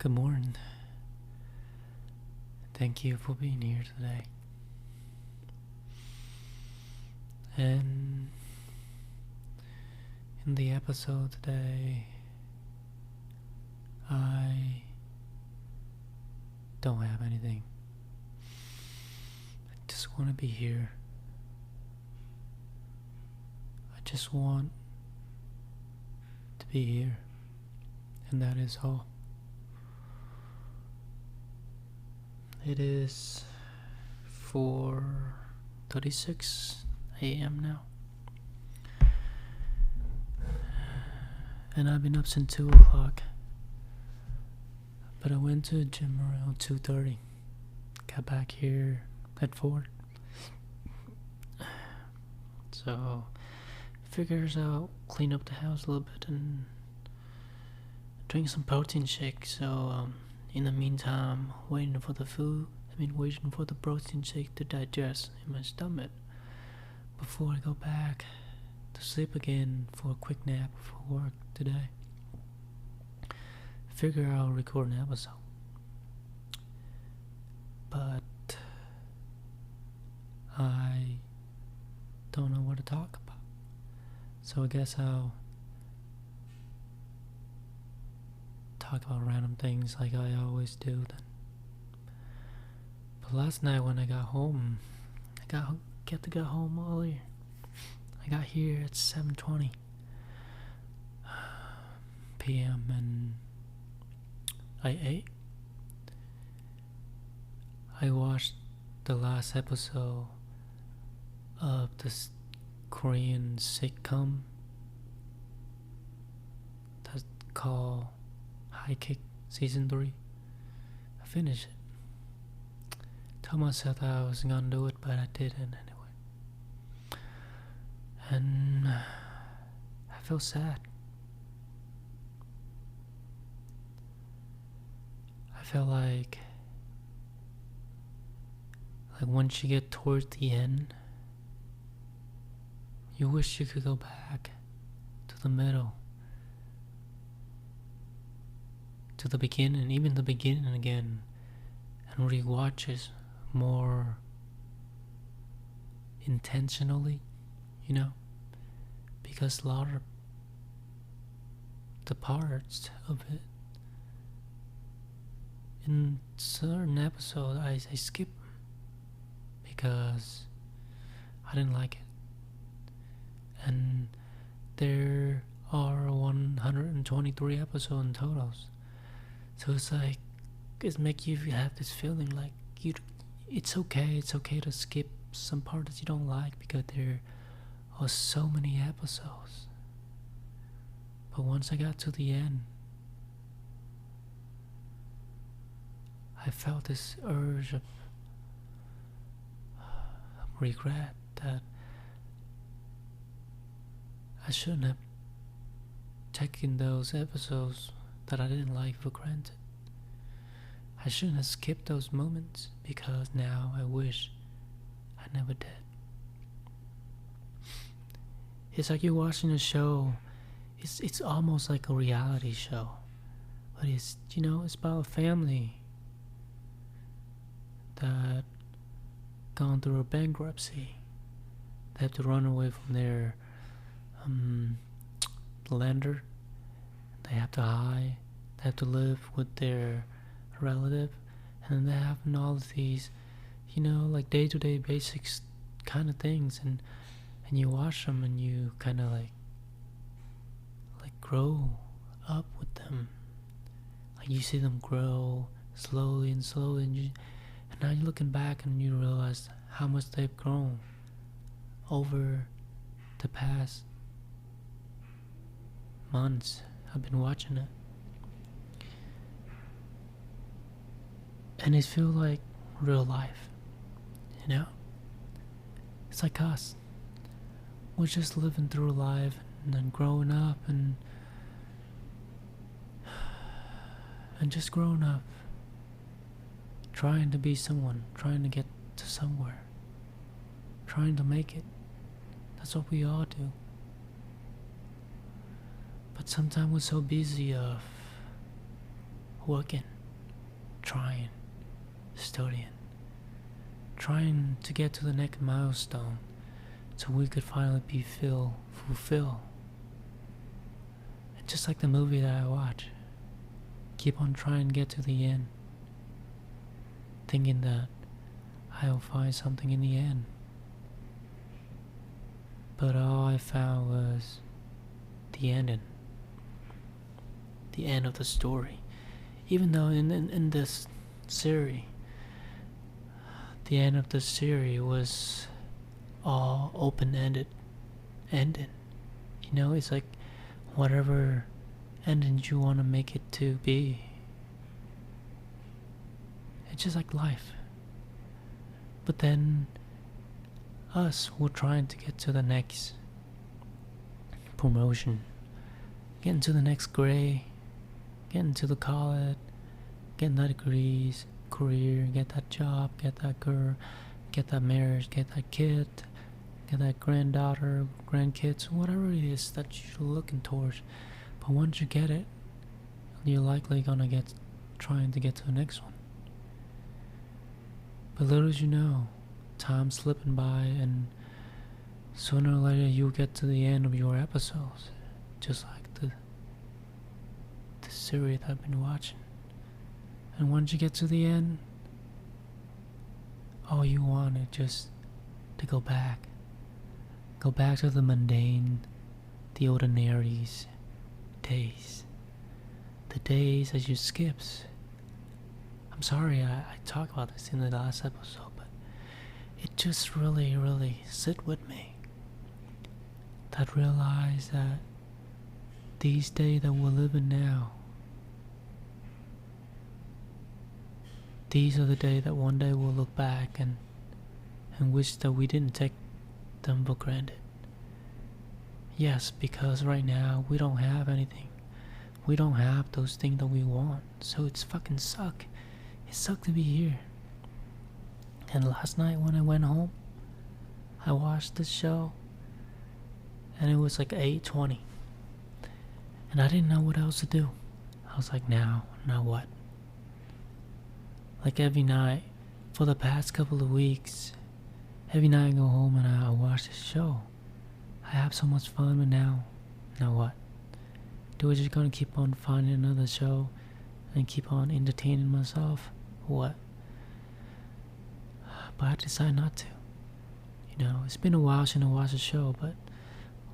Good morning. Thank you for being here today. And in the episode today, I don't have anything. I just want to be here. I just want to be here. And that is all. It is 4:36 a.m. now. And I've been up since 2 o'clock. But I went to the gym around 2:30. Got back here at 4. So, figures out, clean up the house a little bit and drink some protein shake. So, in the meantime, waiting for the protein shake to digest in my stomach before I go back to sleep again for a quick nap before work today. Figure I'll record an episode. But I don't know what to talk about. So I guess I'll talk about random things like I always do then. But last night when I got home, I got home earlier. I got here at 7:20 p.m. and I ate. I watched the last episode of this Korean sitcom that's called High Kick Season 3. I finished it. Told myself that I was gonna do it, but I didn't anyway. And I feel sad. I felt like once you get towards the end, you wish you could go back to the middle, to the beginning, even the beginning again, and rewatch it more intentionally, because a lot of the parts of it in certain episodes I skip because I didn't like it. And there are 123 episodes in totals. So it makes you have this feeling like it's okay to skip some parts you don't like because there are so many episodes. But once I got to the end, I felt this urge of regret that I shouldn't have taken those episodes that I didn't like for granted. I shouldn't have skipped those moments because now I wish I never did. It's like you're watching a show. It's almost like a reality show, but it's about a family that gone through a bankruptcy. They have to run away from their lender. They have to hide. They have to live with their relative, and they have all of these, like day-to-day basics kind of things, and you watch them and you kind of like grow up with them. Like you see them grow slowly, and now you're looking back and you realize how much they've grown over the past months. I've been watching it, and it feels like real life. It's like us. We're just living through life and then growing up and just growing up, trying to be someone, trying to get to somewhere, trying to make it. That's what we all do. But sometimes we're so busy of working, trying, studying, trying to get to the next milestone so we could finally be fulfilled. And just like the movie that I watch, keep on trying to get to the end, thinking that I'll find something in the end. But all I found was the ending, the end of the story. Even though in this series, the end of the series was all open-ended ending. You know, it's like whatever ending you want to make it to be. It's just like life. But then us, we're trying to get to the next promotion, getting to the next grade, getting to the college, getting that degrees, career, get that job, get that girl, get that marriage, get that kid, get that granddaughter, grandkids, whatever it is that you're looking towards. But once you get it, you're likely gonna get trying to get to the next one. But little as you know, time's slipping by, and sooner or later you'll get to the end of your episodes, just like the series that I've been watching. And once you get to the end, all you want is just to go back to the mundane, the ordinaries days, the days that you skips. I'm sorry I talked about this in the last episode, but it just really sit with me. That realize that these days that we're living now, these are the days that one day we'll look back and wish that we didn't take them for granted. Yes, because right now we don't have anything. We don't have those things that we want, so it's fucking suck. It sucked to be here. And last night when I went home, I watched this show, and it was like 8:20, and I didn't know what else to do. I was like, now what? Like every night for the past couple of weeks, every night I go home and I watch this show. I have so much fun, but now what? Do I just gonna keep on finding another show and keep on entertaining myself? What? But I decided not to. You know, it's been a while since I watched a show, but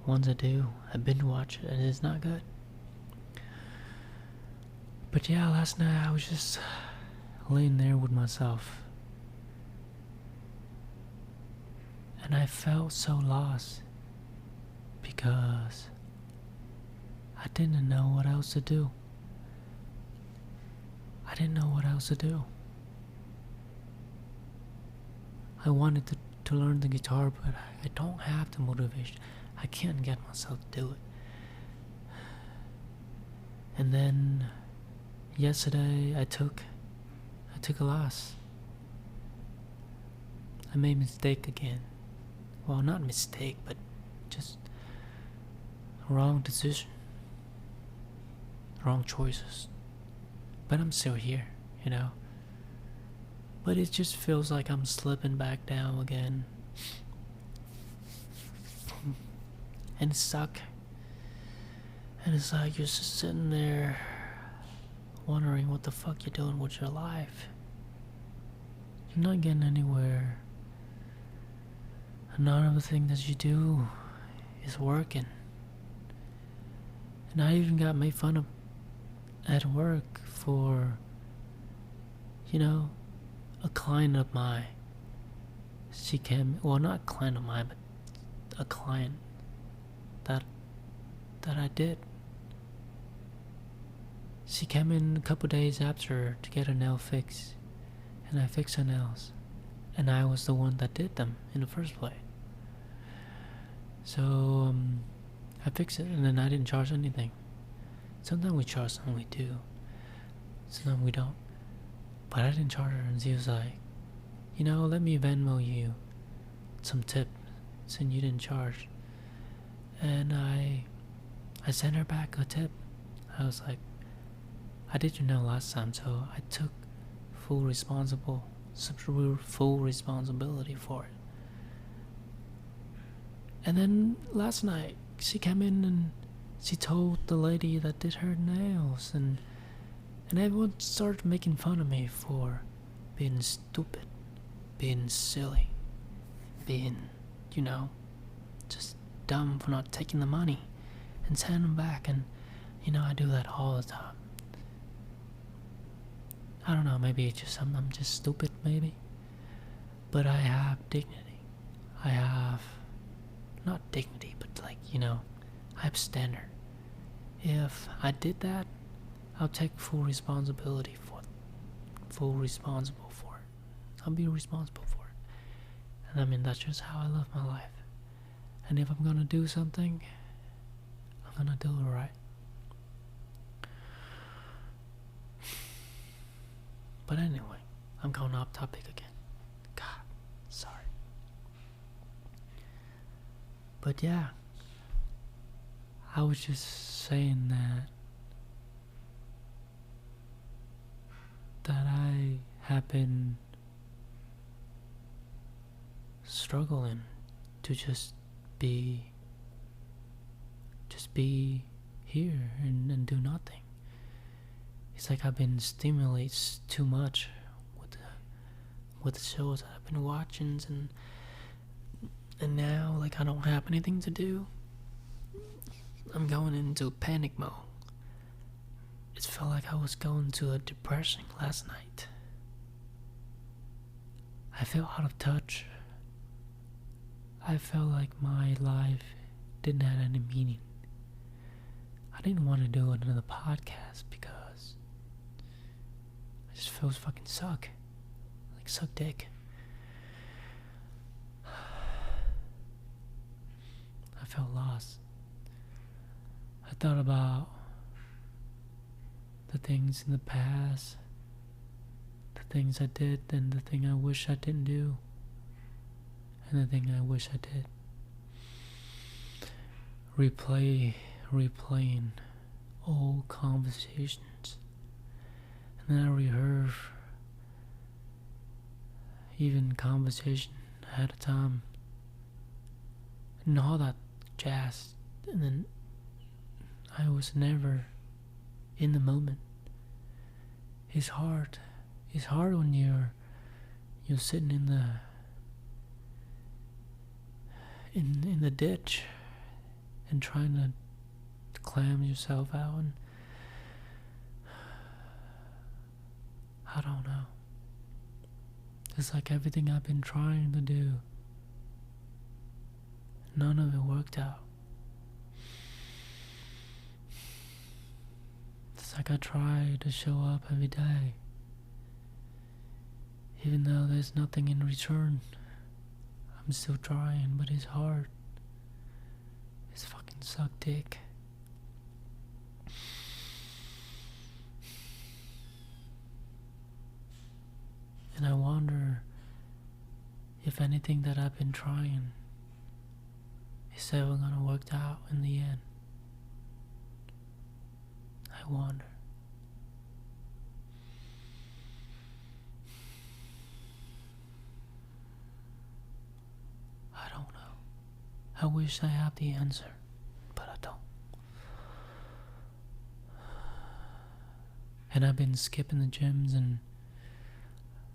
once I do, I binge watch it and it's not good. But yeah, last night I was just laying there with myself, and I felt so lost because I didn't know what else to do. I didn't know what else to do. I wanted to learn the guitar, but I don't have the motivation. I can't get myself to do it. And then yesterday I took a loss. I made a mistake again. Well, not mistake, but just a wrong decision. Wrong choices. But I'm still here, you know. But it just feels like I'm slipping back down again. And it sucks. And it's like you're just sitting there wondering what the fuck you're doing with your life. You're not getting anywhere. And none of the thing that you do is working. And I even got made fun of at work for, you know, a client of mine. She came, well, not a client of mine, but a client that I did. She came in a couple days after to get her nail fixed, and I fixed her nails, and I was the one that did them in the first place. So I fixed it, and then I didn't charge anything. Sometimes we charge, sometimes we do, sometimes we don't. But I didn't charge her, and she was like, you know, let me Venmo you some tip since you didn't charge. And I sent her back a tip. I was like, I did last time, so I took full responsibility for it. And then last night, she came in and she told the lady that did her nails, and everyone started making fun of me for being stupid, being silly, being, just dumb for not taking the money and sending them back. And I do that all the time. I don't know, maybe it's just I'm just stupid, maybe. But I have dignity. I have not dignity, but I have standard. If I did that, I'll take full responsibility for it. I'll be responsible for it. And that's just how I live my life. And if I'm gonna do something, I'm gonna do it right. But anyway, I'm going off topic again. God, sorry. But yeah, I was just saying that I have been struggling to just be here and do nothing. It's like I've been stimulated too much with the shows that I've been watching, and now I don't have anything to do. I'm going into panic mode. It felt like I was going to a depression last night. I felt out of touch. I felt like my life didn't have any meaning. I didn't want to do another podcast because I just felt fucking suck. Suck dick. I felt lost. I thought about the things in the past, the things I did, and the thing I wish I didn't do, and the thing I wish I did. Replaying old conversations, and then I rehearse even conversation ahead of time and all that jazz, and then I was never in the moment. It's hard when you're sitting in the ditch and trying to clam yourself out, and I don't know. It's like everything I've been trying to do, none of it worked out. It's like I try to show up every day, even though there's nothing in return. I'm still trying, but it's hard. It's fucking suck dick. And I wonder if anything that I've been trying is ever gonna work out in the end. I wonder. I don't know. I wish I had the answer, but I don't. And I've been skipping the gyms, and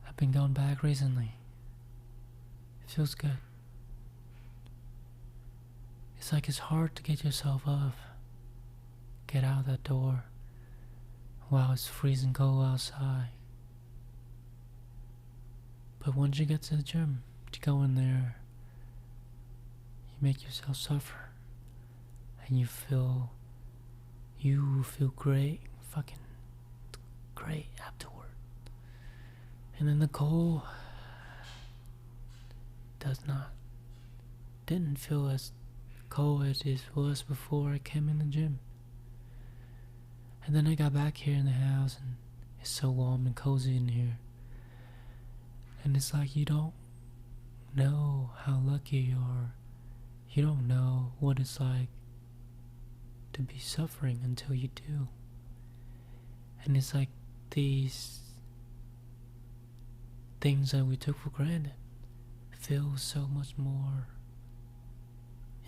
I've been going back recently. It feels good. It's like it's hard to get yourself up, get out that door while it's freezing cold outside. But once you get to the gym, you go in there, you make yourself suffer, and you feel great, fucking great afterward. And then the cold didn't feel as cold as it was before I came in the gym. And then I got back here in the house, and it's so warm and cozy in here. And it's like you don't know how lucky you are. You don't know what it's like to be suffering until you do. And it's like these things that we took for granted feel so much more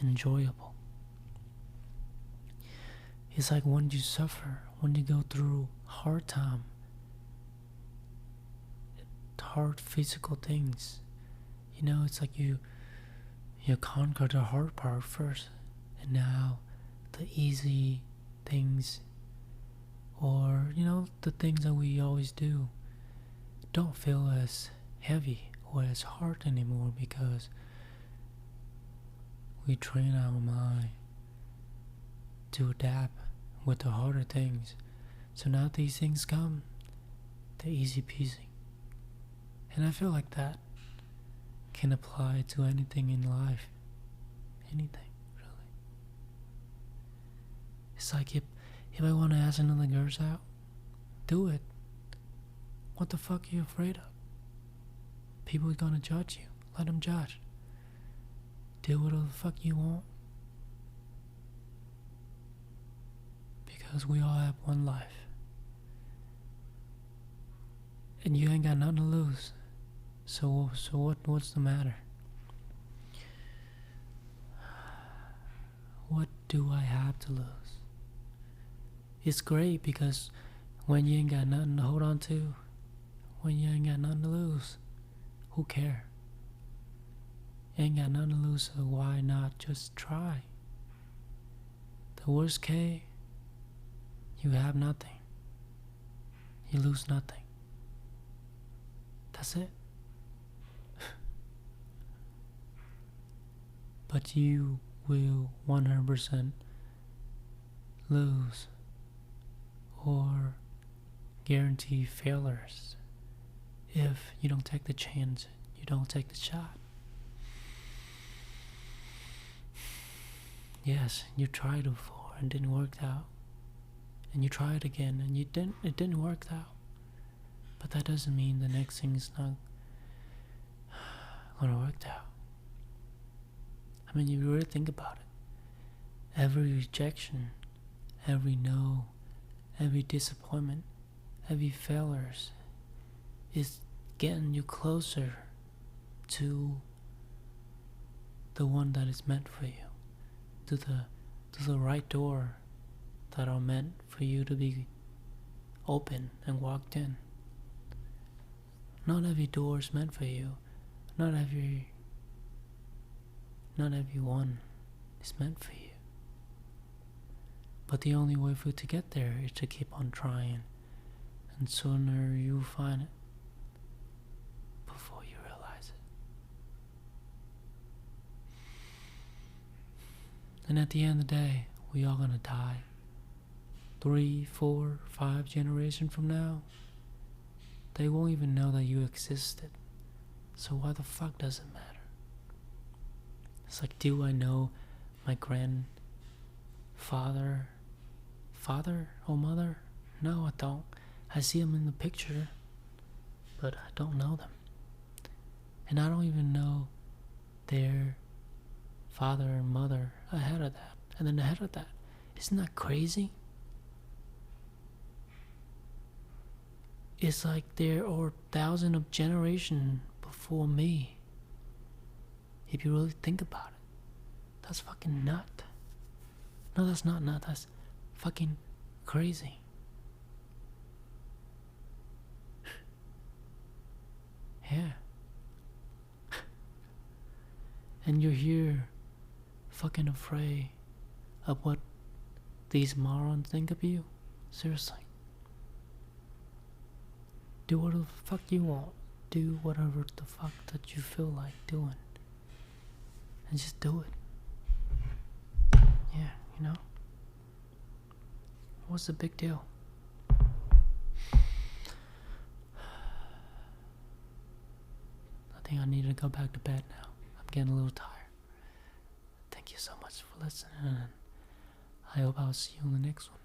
enjoyable. It's like when you suffer, when you go through hard time, hard physical things, it's like you conquer the hard part first, and now the easy things, or the things that we always do, don't feel as heavy or as hard anymore, because we train our mind to adapt with the harder things. So now these things come, they're easy peasy. And I feel like that can apply to anything in life. Anything, really. It's like if I want to ask another girls out, do it. What the fuck are you afraid of? People are gonna judge you. Let them judge. Do whatever the fuck you want. Because we all have one life. And you ain't got nothing to lose. So what's the matter? What do I have to lose? It's great because when you ain't got nothing to hold on to, when you ain't got nothing to lose, who care? You ain't got nothing to lose, so why not just try? The worst case, you have nothing. You lose nothing. That's it. But you will 100% lose or guarantee failures if you don't take the chance, you don't take the shot. Yes, you tried before and didn't work out, and you tried again and it didn't work out. But that doesn't mean the next thing's not gonna work out. I mean, you really think about it. Every rejection, every no, every disappointment, every failures is getting you closer to the one that is meant for you, to the right door that are meant for you to be open and walked in. Not every door is meant for you. Not everyone is meant for you. But the only way for you to get there is to keep on trying, and sooner you find it before you realize it. And at the end of the day, we all gonna die. 3, 4, 5 generations from now, they won't even know that you existed. So why the fuck does it matter? It's like, do I know my grandfather, father or mother? No, I don't. I see them in the picture, but I don't know them. And I don't even know their father and mother ahead of that, and then ahead of that. Isn't that crazy? It's like there are thousands of generations before me. If you really think about it, that's fucking nut. No, that's not nut. That's fucking crazy. Yeah. And you're here fucking afraid of what these morons think of you? Seriously. Do whatever the fuck you want. Do whatever the fuck that you feel like doing. And just do it. Yeah, What's the big deal? I think I need to go back to bed now. I'm getting a little tired. Thank you so much for listening, and I hope I'll see you in the next one.